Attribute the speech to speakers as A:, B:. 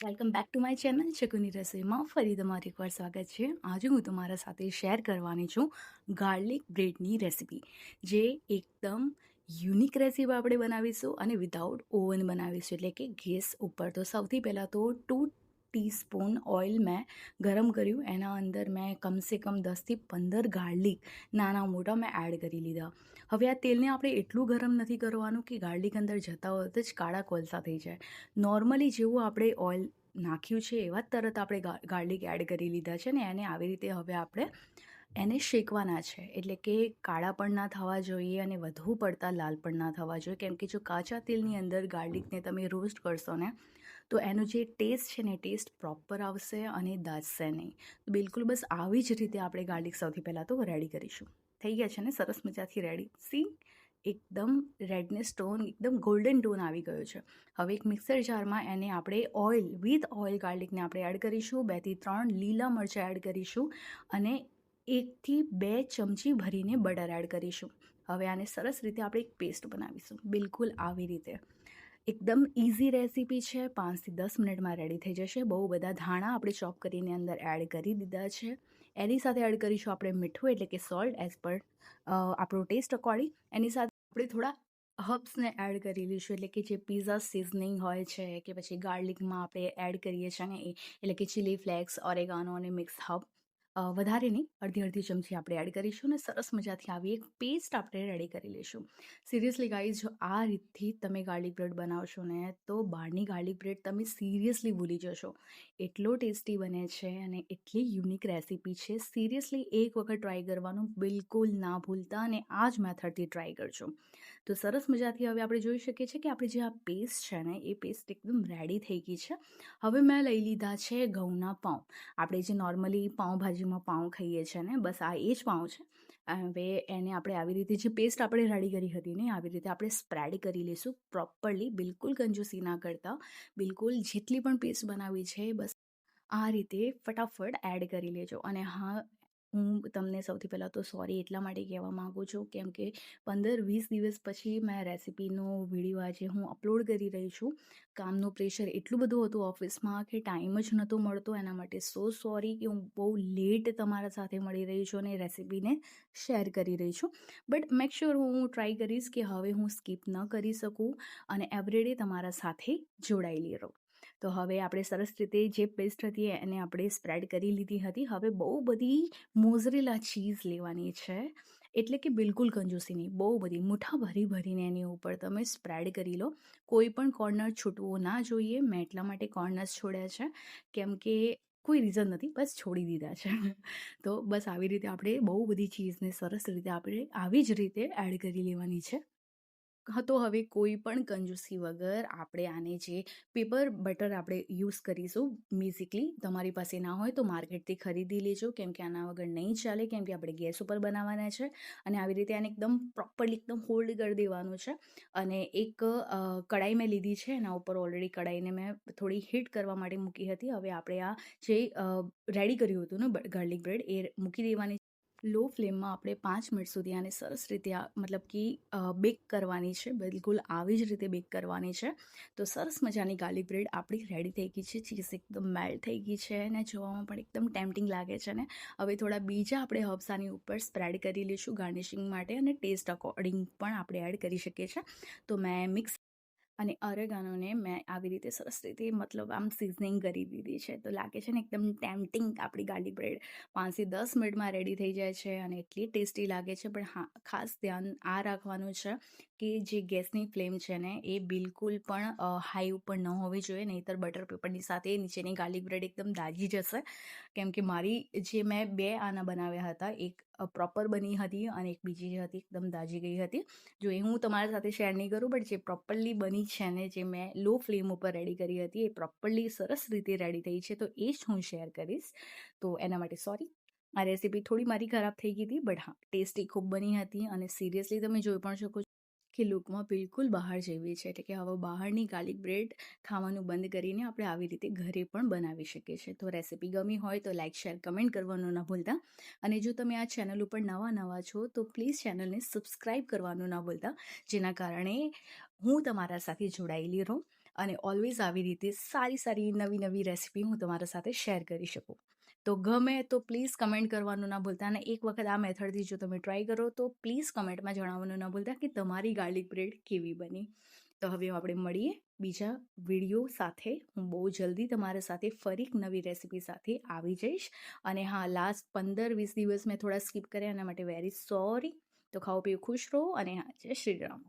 A: Welcome back to my channel ચકુની રસોઈમાં ફરી તમારું એકવાર સ્વાગત છે. આજે હું તમારા સાથે શેર કરવાની છું ગાર્લિક બ્રેડની રેસીપી, જે એકદમ યુનિક રેસીપી આપણે બનાવીશું અને વિધાઉટ ઓવન બનાવીશું, એટલે કે ગેસ ઉપર. તો સૌથી પહેલાં તો 2 ટીસ્પૂન ઓઇલ મેં ગરમ કર્યું. એના અંદર મેં કમસે કમ 10થી 15 ગાર્લિક નાના મોટા મેં એડ કરી લીધા. હવે આ તેલને આપણે એટલું ગરમ નથી કરવાનું કે ગાર્લિક અંદર જતા હોત જ કાળા કોલસા થઈ જાય. નોર્મલી જેવું આપણે ઓઇલ નાખ્યું છે એવા જ તરત આપણે ગાર્લિક એડ કરી લીધા છે ને એને આવી રીતે હવે આપણે એને શેકવાના છે, એટલે કે કાળા પણ ના થવા જોઈએ અને વધુ પડતા લાલ પણ ના થવા જોઈએ, કેમ કે જો કાચા તેલની અંદર ગાર્લિકને તમે રોસ્ટ કરશો ને તો એનો જે ટેસ્ટ છે ને ટેસ્ટ પ્રોપર આવશે અને દાઝશે નહીં. તો બિલકુલ બસ આવી જ રીતે આપણે ગાર્લિક સૌથી પહેલાં તો રેડી કરીશું. થઈ ગયા છે ને સરસ મજાથી રેડી. સી, એકદમ રેડનેસ ટોન, એકદમ ગોલ્ડન ટોન આવી ગયો છે. હવે એક મિક્સર જારમાં એને આપણે વિથ ઓઇલ ગાર્લિકને આપણે એડ કરીશું. 2 થી 3 લીલા મરચાં એડ કરીશું અને 1 થી 2 ચમચી ભરીને બટર એડ કરીશું. હવે આને સરસ રીતે આપણે એક પેસ્ટ બનાવીશું, બિલકુલ આવી રીતે. એકદમ ઇઝી રેસીપી છે, 5 થી 10 મિનિટમાં રેડી થઈ જશે. બહુ બધા ધાણા આપણે ચોપ કરીને અંદર એડ કરી દીધા છે. એની સાથે એડ કરીશું આપણે મીઠું, એટલે કે સોલ્ટ એઝ પર આપણો ટેસ્ટ અકોર્ડિંગ. એની સાથે આપણે થોડા હર્બ્સને એડ કરી લઈશું, એટલે કે જે પીઝા સિઝનિંગ હોય છે કે પછી ગાર્લિકમાં આપણે એડ કરીએ છીએ ને એ, એટલે કે ચીલી ફ્લેક્સ, ઓરેગાનો અને મિક્સ હર્બ. વધારે નહીં, અડધી ચમચી આપણે એડ કરીશું અને સરસ મજાથી આવી એક પેસ્ટ આપણે રેડી કરી લઈશું. સિરિયસલી ગાઈઝ, જો આ રીતથી તમે ગાર્લિક બ્રેડ બનાવશો ને તો બહારની ગાર્લિક બ્રેડ તમે સિરિયસલી ભૂલી જશો. એટલો ટેસ્ટી બને છે અને એટલી યુનિક રેસીપી છે. સિરિયસલી એક વખત ટ્રાય કરવાનું બિલકુલ ના ભૂલતા અને આ જ મેથડથી ટ્રાય કરજો. તો સરસ મજાથી હવે આપણે જોઈ શકીએ છીએ કે આપણે જે આ પેસ્ટ છે ને એ પેસ્ટ એકદમ રેડી થઈ ગઈ છે. હવે મેં લઈ લીધા છે ઘઉંના પાઉં. આપણે જે નોર્મલી પાઉંભાજીમાં પાઉં ખાઈએ છીએ ને, બસ આ એ જ પાઉં છે. હવે એને આપણે આવી રીતે જે પેસ્ટ આપણે રેડી કરી હતી ને આવી રીતે આપણે સ્પ્રેડ કરી લઈશું પ્રોપરલી. બિલકુલ કંજૂસી ના કરતા, બિલકુલ જેટલી પણ પેસ્ટ બનાવી છે બસ આ રીતે ફટાફટ એડ કરી લેજો. અને હા, હું તમને સૌથી પહેલાં તો સોરી એટલા માટે કહેવા માગું છું, કેમ કે 15-20 દિવસ પછી મેં રેસીપીનો વિડીયો આજે હું અપલોડ કરી રહી છું. કામનું પ્રેશર એટલું બધું હતું ઓફિસમાં કે ટાઈમ જ નહોતો મળતો. એના માટે સો સોરી કે હું બહુ લેટ તમારા સાથે મળી રહી છું અને રેસીપીને શેર કરી રહી છું. બટ મેક શ્યોર હું ટ્રાય કરીશ કે હવે હું સ્કીપ ન કરી શકું અને એવરીડે તમારા સાથે જોડાયેલી રહું. તો હવે આપણે સરસ રીતે જે પેસ્ટ હતી એને આપણે સ્પ્રેડ કરી લીધી હતી. હવે બહુ બધી મોઝરેલા ચીઝ લેવાની છે, એટલે કે બિલકુલ કંજૂસી નહીં, બહુ બધી મુઠ્ઠા ભરીને એની ઉપર તમે સ્પ્રેડ કરી લો. કોઈ પણ કોર્નર છૂટવો ના જોઈએ. મેં એટલા માટે કોર્નર્સ છોડ્યા છે કેમ કે કોઈ રીઝન નથી, બસ છોડી દીધા છે. તો બસ આવી રીતે આપણે બહુ બધી ચીઝને સરસ રીતે આપણે આવી જ રીતે એડ કરી લેવાની છે. તો હવે કોઈ પણ કંજૂસી વગર આપણે આને જે પેપર બટર આપણે યુઝ કરીશું. બેઝિકલી તમારી પાસે ના હોય તો માર્કેટથી ખરીદી લેજો, કેમ કે આના વગર નહીં ચાલે, કેમ કે આપણે ગેસ ઉપર બનાવવાના છે. અને આવી રીતે આને એકદમ પ્રોપરલી એકદમ હોલ્ડ કરી દેવાનું છે. અને એક કડાઈ મેં લીધી છે, એના ઉપર ઓલરેડી કડાઈને મેં થોડી હીટ કરવા માટે મૂકી હતી. હવે આપણે આ જે રેડી કર્યું હતું ને ગાર્લિક બ્રેડ એ મૂકી દેવાની. લો ફ્લેમમાં આપણે 5 મિનિટ સુધી આને સરસ રીતે મતલબ કે બેક કરવાની છે. બિલકુલ આવી જ રીતે બેક કરવાની છે. તો સરસ મજાની ગાર્લિક બ્રેડ આપણી રેડી થઈ ગઈ છે. ચીઝ એકદમ મેલ્ટ થઈ ગઈ છે અને જોવામાં પણ એકદમ ટેમ્પટિંગ લાગે છે ને. હવે થોડા બીજા આપણે હર્બ્સ આની ઉપર સ્પ્રેડ કરી લઈશું ગાર્નિશિંગ માટે, અને ટેસ્ટ અકોર્ડિંગ પણ આપણે એડ કરી શકીએ છીએ. તો મેં મિક્સ અને ઓરેગાનોને મેં આવી રીતે સરસ રીતે મતલબ આમ સિઝનિંગ કરી દીધી છે. તો લાગે છે ને એકદમ ટેમ્પટિંગ આપણી ગાર્લિક બ્રેડ 5 થી 10 મિનિટમાં રેડી થઈ જાય છે અને એટલી ટેસ્ટી લાગે છે. પણ હા, ખાસ ધ્યાન આ રાખવાનું છે કે જે ગેસની ફ્લેમ છે ને એ બિલકુલ પણ હાઈ ઉપર ન હોવી જોઈએ, નહીંતર બટર પેપરની સાથે નીચેની ગાર્લિક બ્રેડ એકદમ દાઝી જશે. કેમ કે મારી જે મેં 2 આના બનાવ્યા હતા, એક પ્રોપર બની હતી અને એક બીજી જે હતી એકદમ દાઝી ગઈ હતી. જો એ હું તમારા સાથે શેર નહીં કરું, બટ જે પ્રોપરલી બની છે ને, જે મેં લો ફ્લેમ ઉપર રેડી કરી હતી, એ પ્રોપરલી સરસ રીતે રેડી થઈ છે, તો એ જ હું શેર કરીશ. તો એના માટે સોરી. આ રેસીપી થોડી મારી ખરાબ થઈ ગઈ હતી, બટ હા, ટેસ્ટી ખૂબ બની હતી અને સિરિયસલી તમે જોઈ પણ શકો છો કે લુકમાં બિલકુલ બહાર જેવી છે. એટલે કે હવે બહારની ગાર્લિક બ્રેડ ખાવાનું બંધ કરીને આપણે આવી રીતે ઘરે પણ બનાવી શકીએ છીએ. તો રેસીપી ગમી હોય તો લાઇક, શેર, કમેન્ટ કરવાનું ના ભૂલતા. અને જો તમે આ ચેનલ ઉપર નવા છો તો પ્લીઝ ચેનલને સબસ્ક્રાઈબ કરવાનું ના ભૂલતા, જેના કારણે હું તમારા સાથે જોડાયેલી રહું. અને ઓલવેઝ આવી રીતે સારી સારી નવી નવી રેસીપી હું તમારા સાથે શેર કરી શકું. તો ગમે તો પ્લીઝ કમેન્ટ કરવાનું ના ભૂલતા, અને એક વખત આ મેથડથી જો તમે ટ્રાય કરો તો પ્લીઝ કમેન્ટમાં જણાવવાનું ના ભૂલતા કે તમારી ગાર્લિક બ્રેડ કેવી બની. તો હવે આપણે મળીએ બીજા વિડીયો સાથે. હું બહુ જલ્દી તમારા સાથે ફરી એક નવી રેસીપી સાથે આવી જઈશ. અને હા, લાસ્ટ 15-20 દિવસ મેં થોડા સ્કીપ કર્યા, એના માટે વેરી સોરી. તો ખાઓ પીઓ ખુશ રહો, અને હા, જય શ્રી રામ.